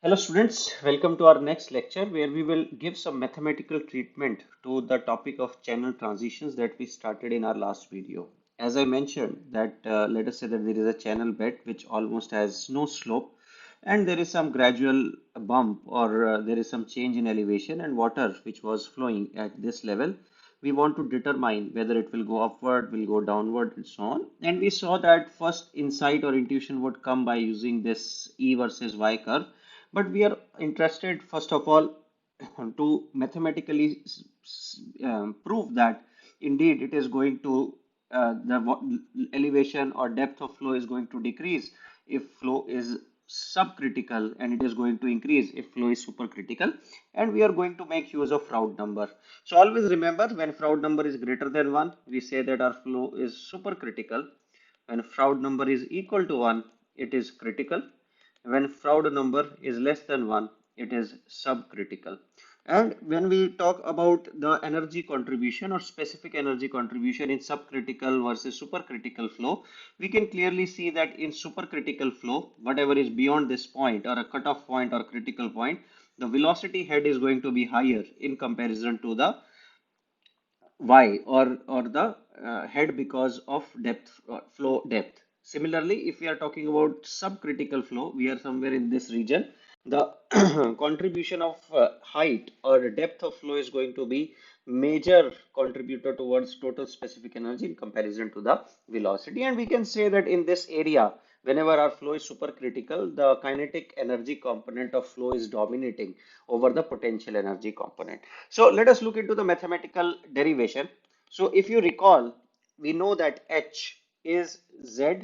Hello students, welcome to our next lecture where we will give some mathematical treatment to the topic of channel transitions that we started in our last video. As I mentioned that let us say that there is a channel bed which almost has no slope and there is some gradual bump or there is some change in elevation and water which was flowing at this level. We want to determine whether it will go upward, will go downward and so on. And we saw that first insight or intuition would come by using this E versus Y curve, but we are interested, first of all, to mathematically prove that indeed it is going to elevation or depth of flow is going to decrease if flow is subcritical and it is going to increase if flow is supercritical, and we are going to make use of Froude number. So always remember, when Froude number is greater than 1, we say that our flow is supercritical. When Froude number is equal to 1, it is critical. When Froude number is less than 1, it is subcritical. And when we talk about the energy contribution or specific energy contribution in subcritical versus supercritical flow, we can clearly see that in supercritical flow, whatever is beyond this point or a cutoff point or critical point, the velocity head is going to be higher in comparison to the y or the head because of depth flow depth. Similarly, if we are talking about subcritical flow, we are somewhere in this region. The contribution of height or depth of flow is going to be major contributor towards total specific energy in comparison to the velocity. And we can say that in this area, whenever our flow is supercritical, the kinetic energy component of flow is dominating over the potential energy component. So let us look into the mathematical derivation. So if you recall, we know that H is Z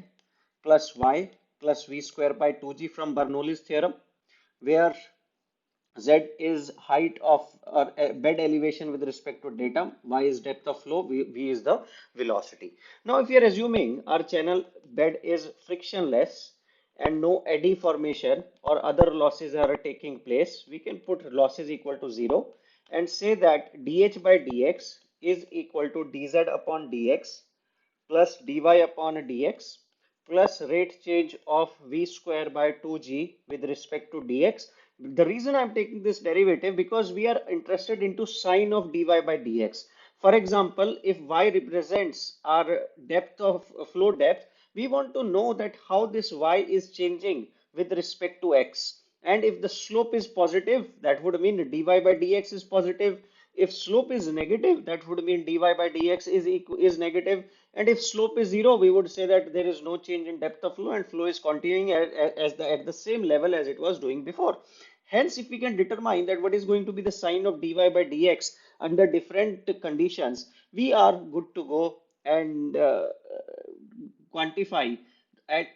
plus Y plus V square by 2G from Bernoulli's theorem, where Z is height of or bed elevation with respect to datum, Y is depth of flow, V is the velocity. Now, if we are assuming our channel bed is frictionless and no eddy formation or other losses are taking place, we can put losses equal to 0 and say that dH by dx is equal to dz upon dx plus dy upon dx plus rate change of v square by 2g with respect to dx. The reason I'm taking this derivative because we are interested into sine of dy by dx. For example, if y represents our depth of flow depth, we want to know that how this y is changing with respect to x. And if the slope is positive, that would mean dy by dx is positive. If slope is negative, that would mean dy by dx is negative. And if slope is 0, we would say that there is no change in depth of flow and flow is continuing at the same level as it was doing before. Hence, if we can determine that what is going to be the sign of dy by dx under different conditions, we are good to go and quantify at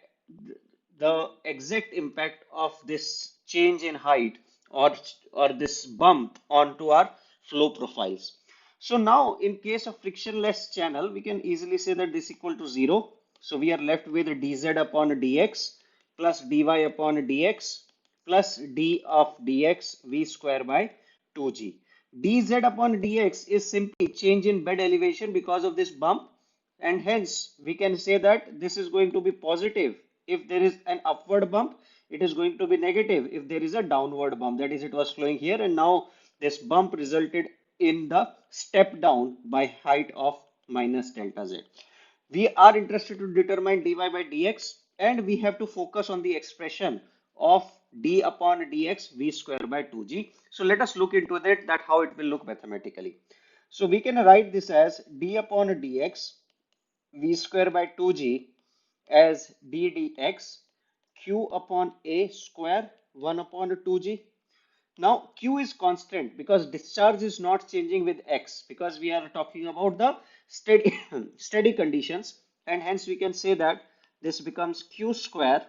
the exact impact of this change in height or this bump onto our flow profiles. So now in case of frictionless channel, we can easily say that this equal to 0. So we are left with dz upon dx plus dy upon dx plus d of dx v square by 2g. dz upon dx is simply change in bed elevation because of this bump, and hence we can say that this is going to be positive if there is an upward bump. It is going to be negative if there is a downward bump, that is it was flowing here and now this bump resulted in the step down by height of minus delta z. We are interested to determine dy by dx and we have to focus on the expression of d upon dx v square by 2g. So let us look into that how it will look mathematically. So we can write this as d upon dx v square by 2g as d dx q upon a square 1 upon 2g. Now q is constant because discharge is not changing with x because we are talking about the steady steady conditions, and hence we can say that this becomes q square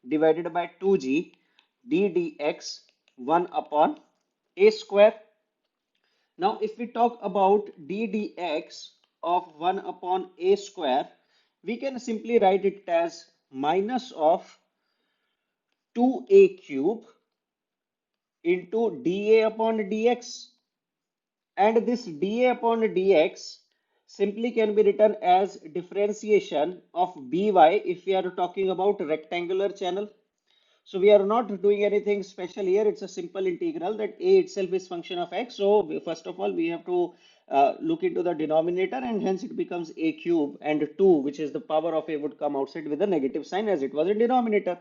divided by 2g d dx 1 upon a square. Now, if we talk about d dx of 1 upon a square, we can simply write it as minus of 2a cube into dA upon dx. And this dA upon dx simply can be written as differentiation of by if we are talking about rectangular channel. So we are not doing anything special here. It's a simple integral that a itself is function of x. So first of all, we have to look into the denominator, and hence it becomes a cube, and 2, which is the power of a, would come outside with a negative sign as it was in denominator.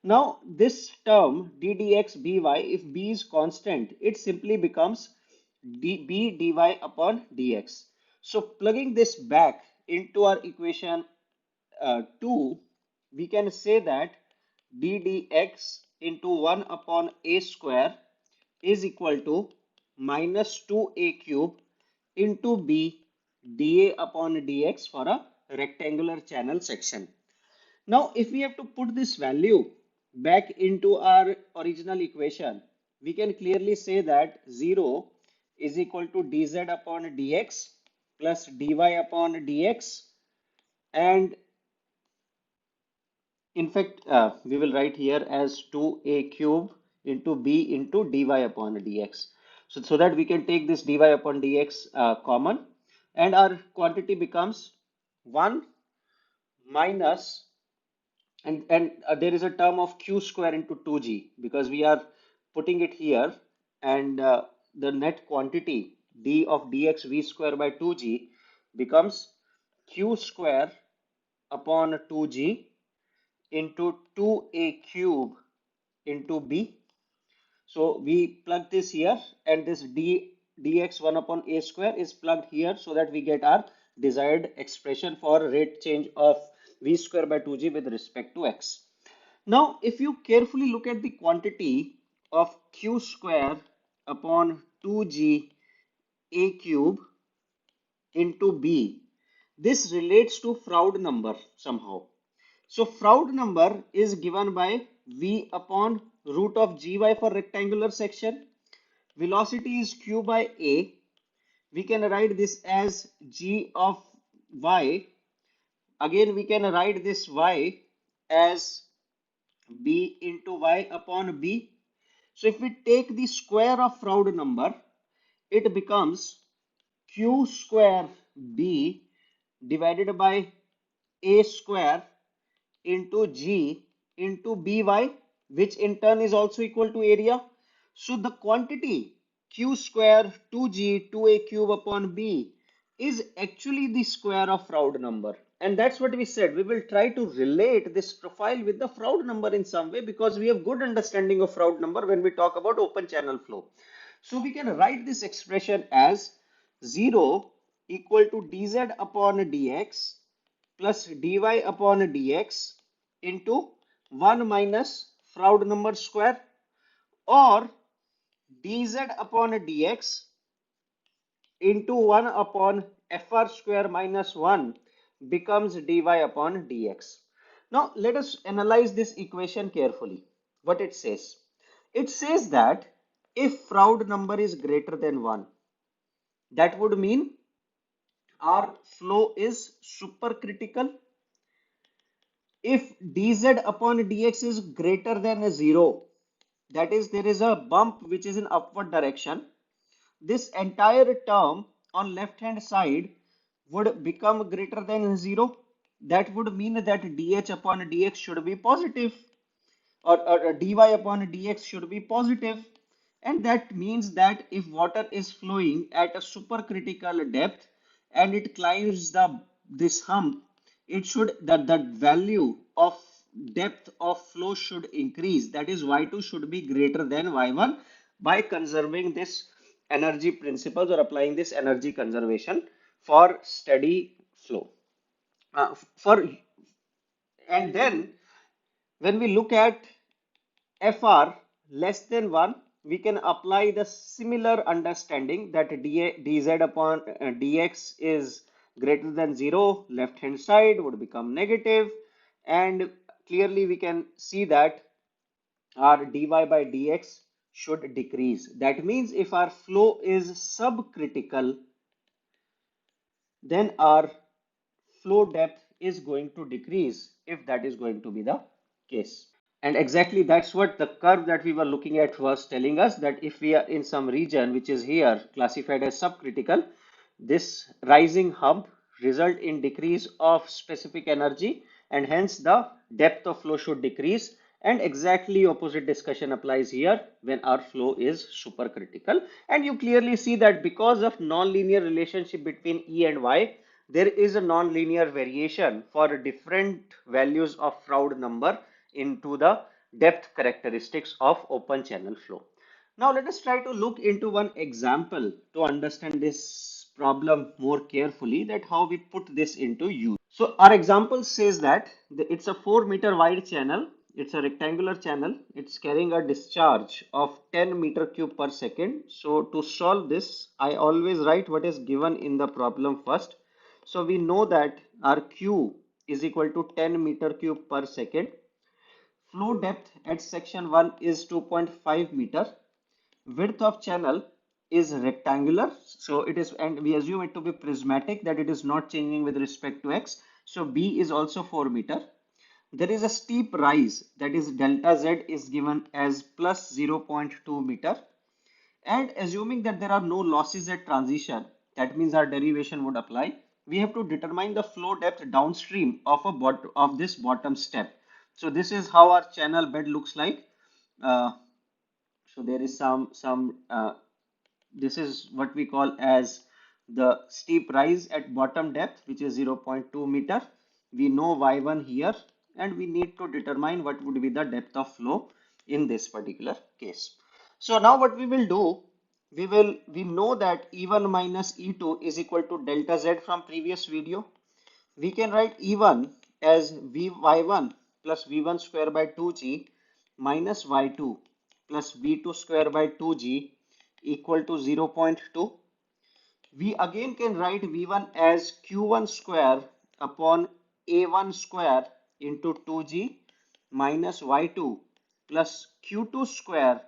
Now this term d dx by, if b is constant, it simply becomes b dy upon dx. So plugging this back into our equation 2, we can say that d dx into 1 upon a square is equal to minus 2a cube into b dA upon dx for a rectangular channel section. Now, if we have to put this value back into our original equation, we can clearly say that 0 is equal to dz upon dx plus dy upon dx, and in fact, we will write here as 2a cube into b into dy upon dx. So that we can take this dy upon dx common, and our quantity becomes 1 minus, and there is a term of q square into 2g because we are putting it here, and the net quantity d of dx v square by 2g becomes q square upon 2g into 2a cube into b. So we plug this here, and this dx 1 upon a square is plugged here, so that we get our desired expression for rate change of v square by 2g with respect to x. Now, if you carefully look at the quantity of q square upon 2g a cube into b, this relates to Froude number somehow. So Froude number is given by v upon root of gy for rectangular section. Velocity is q by a. We can write this as g of y. Again, we can write this y as b into y upon b. So if we take the square of Froude number, it becomes q square b divided by a square into g into by, which in turn is also equal to area. So the quantity q square 2g 2a cube upon b is actually the square of Froude number. And that's what we said. We will try to relate this profile with the Froude number in some way, because we have good understanding of Froude number when we talk about open channel flow. So we can write this expression as 0 equal to dz upon dx plus dy upon dx into 1 minus Froude number square, or dz upon dx into 1 upon fr square minus 1 becomes dy upon dx. Now let us analyze this equation carefully. What it says? It says that if Froude number is greater than 1, that would mean our flow is supercritical. If dz upon dx is greater than 0, that is, there is a bump which is in upward direction, this entire term on left hand side would become greater than 0. That would mean that dh upon dx should be positive, or dy upon dx should be positive. And that means that if water is flowing at a supercritical depth and it climbs this hump, it should, the value of depth of flow should increase. That is, y2 should be greater than y1 by conserving this energy principles or applying this energy conservation for steady flow. For And then when we look at fr less than 1, we can apply the similar understanding that dz upon dx is greater than 0, left hand side would become negative, and clearly we can see that our dy by dx should decrease. That means if our flow is subcritical, then our flow depth is going to decrease, if that is going to be the case. And exactly that's what the curve that we were looking at was telling us, that if we are in some region which is here classified as subcritical, this rising hump result in decrease of specific energy, and hence the depth of flow should decrease, And exactly opposite discussion applies here when our flow is supercritical. And you clearly see that because of non-linear relationship between E and Y, there is a non-linear variation for different values of Froude number into the depth characteristics of open channel flow. Now let us try to look into one example to understand this problem more carefully, that how we put this into use. So our example says that it's a 4-meter wide channel. It's a rectangular channel. It's carrying a discharge of 10 meter cube per second. So to solve this, I always write what is given in the problem first. So we know that our Q is equal to 10 meter cube per second. Flow depth at section 1 is 2.5 meter. Width of channel is rectangular, so it is, and we assume it to be prismatic, that it is not changing with respect to x. So B is also 4 meter. There is a steep rise, that is delta Z is given as plus 0.2 meter. And assuming that there are no losses at transition, that means our derivation would apply. We have to determine the flow depth downstream of this bottom step. So this is how our channel bed looks like. Uh, so there is some this is what we call as the steep rise at bottom depth, which is 0.2 meter. We know y1 here, and we need to determine what would be the depth of flow in this particular case. So now what we will do, we know that E1 minus E2 is equal to delta Z from previous video. We can write E1 as Vy1 plus V1 square by 2g minus Y2 plus V2 square by 2g equal to 0.2. We again can write V1 as Q1 square upon A1 square into 2g minus Y2 plus Q2 square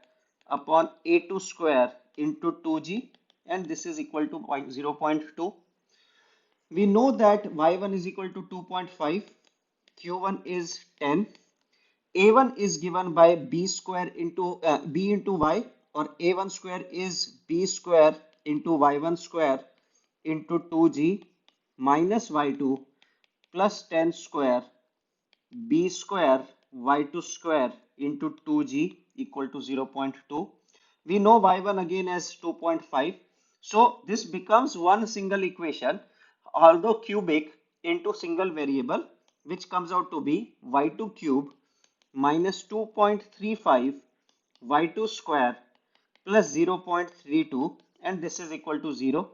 upon A2 square into 2g, and this is equal to 0.2. We know that y1 is equal to 2.5, q1 is 10, a1 is given by b square into b into y, or a1 square is b square into y1 square into 2g minus y2 plus 10 square b square y2 square into 2g equal to 0.2. We know y1 again as 2.5. So this becomes one single equation, although cubic, into single variable, which comes out to be y2 cube minus 2.35 y2 square plus 0.32, and this is equal to 0.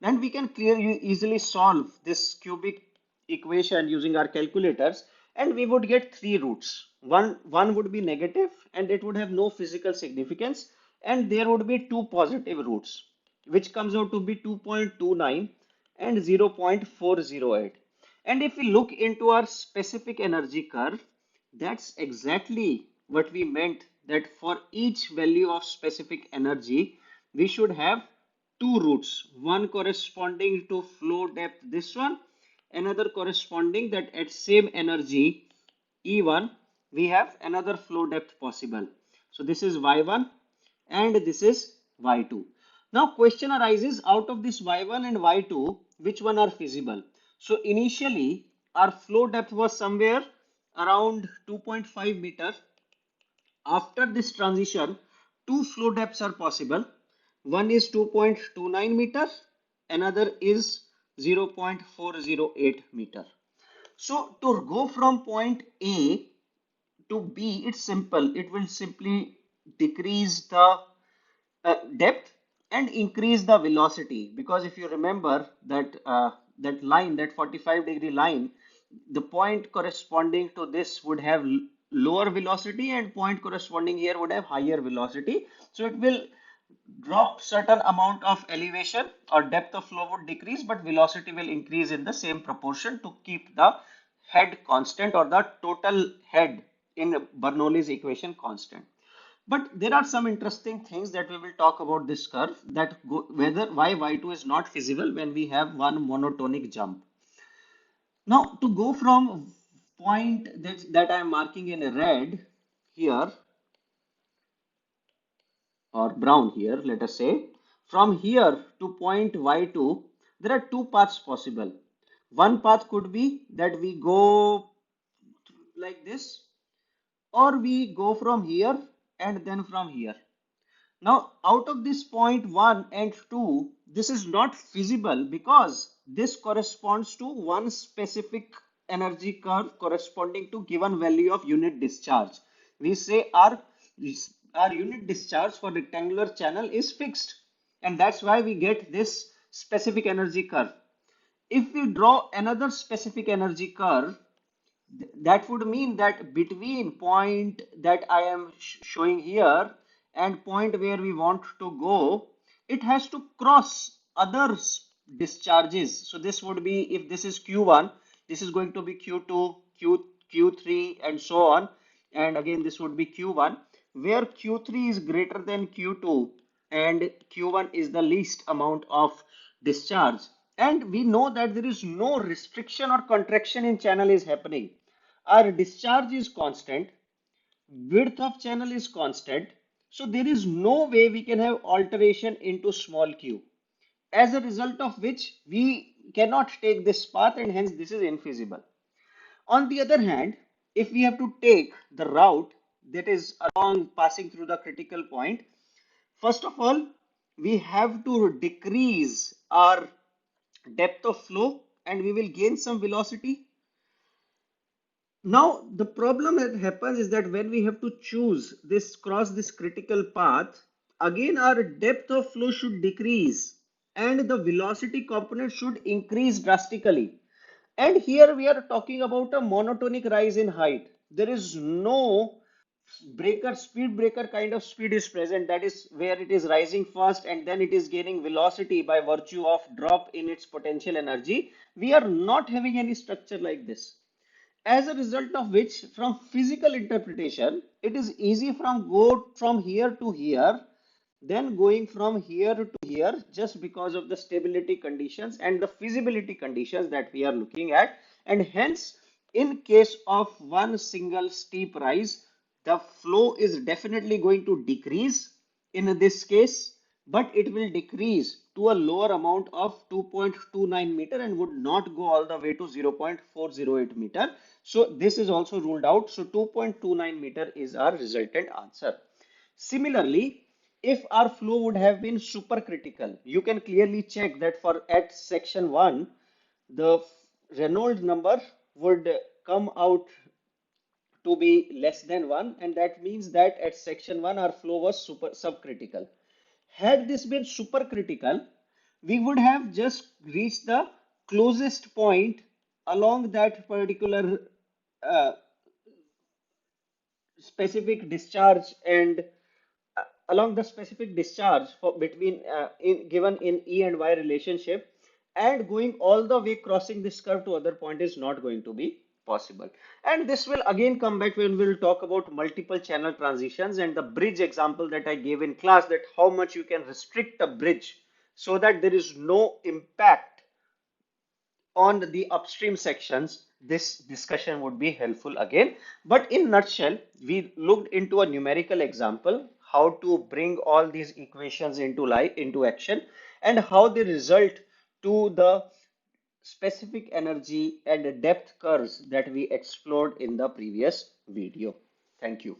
Then we can clearly easily solve this cubic equation using our calculators, and we would get three roots. One would be negative and it would have no physical significance, and there would be two positive roots, which comes out to be 2.29 and 0.408. And if we look into our specific energy curve, that's exactly what we meant, that for each value of specific energy, we should have two roots, one corresponding to flow depth, this one, another corresponding that at same energy E1, we have another flow depth possible. So this is Y1 and this is Y2. Now question arises, out of this Y1 and Y2, which one are feasible? So initially our flow depth was somewhere around 2.5 meter. After this transition, two flow depths are possible. One is 2.29 meter, another is 0.408 meter. So to go from point A to B, it's simple. It will simply decrease the depth and increase the velocity, because if you remember that that line, that 45-degree line, the point corresponding to this would have lower velocity and point corresponding here would have higher velocity. So it will drop certain amount of elevation, or depth of flow would decrease, but velocity will increase in the same proportion to keep the head constant, or the total head in Bernoulli's equation constant. But there are some interesting things that we will talk about this curve, that whether why y2 is not feasible when we have one monotonic jump. Now to go from point that I am marking in red here, or brown here, let us say, from here to point y2, there are two paths possible. One path could be that we go like this, or we go from here and then from here. Now, out of this point 1 and 2, this is not feasible because this corresponds to one specific energy curve corresponding to given value of unit discharge. We say our unit discharge for rectangular channel is fixed, and that's why we get this specific energy curve. If we draw another specific energy curve, that would mean that between point that I am showing here and point where we want to go, it has to cross other discharges. So this would be, if this is Q1, this is going to be Q2, Q3 and so on. And again, this would be Q1, where Q3 is greater than Q2 and Q1 is the least amount of discharge. And we know that there is no restriction or contraction in channel is happening. Our discharge is constant, width of channel is constant, so there is no way we can have alteration into small q. As a result of which we cannot take this path and hence this is infeasible. On the other hand, if we have to take the route that is along passing through the critical point, first of all, we have to decrease our depth of flow and we will gain some velocity. Now, the problem that happens is that when we have to choose this, cross this critical path, again our depth of flow should decrease and the velocity component should increase drastically. And here we are talking about a monotonic rise in height. There is no speed breaker kind of speed is present, that is where it is rising first and then it is gaining velocity by virtue of drop in its potential energy. We are not having any structure like this, as a result of which from physical interpretation it is easy from go from here to here, then going from here to here, just because of the stability conditions and the feasibility conditions that we are looking at. And hence, in case of one single steep rise, the flow is definitely going to decrease in this case, but it will decrease to a lower amount of 2.29 meter and would not go all the way to 0.408 meter. So this is also ruled out. So 2.29 meter is our resultant answer. Similarly, if our flow would have been supercritical, you can clearly check that for at section 1, the Reynolds number would come out to be less than 1, and that means that at section 1 our flow was subcritical. Had this been supercritical, we would have just reached the closest point along that particular uh, specific discharge and along the specific discharge for between given in E and Y relationship, and going all the way crossing this curve to other point is not going to be possible. And this will again come back when we'll talk about multiple channel transitions and the bridge example that I gave in class, that how much you can restrict a bridge so that there is no impact on the upstream sections. This discussion would be helpful again. But in nutshell, we looked into a numerical example, how to bring all these equations into life, into action, and how they result to the specific energy and depth curves that we explored in the previous video. Thank you.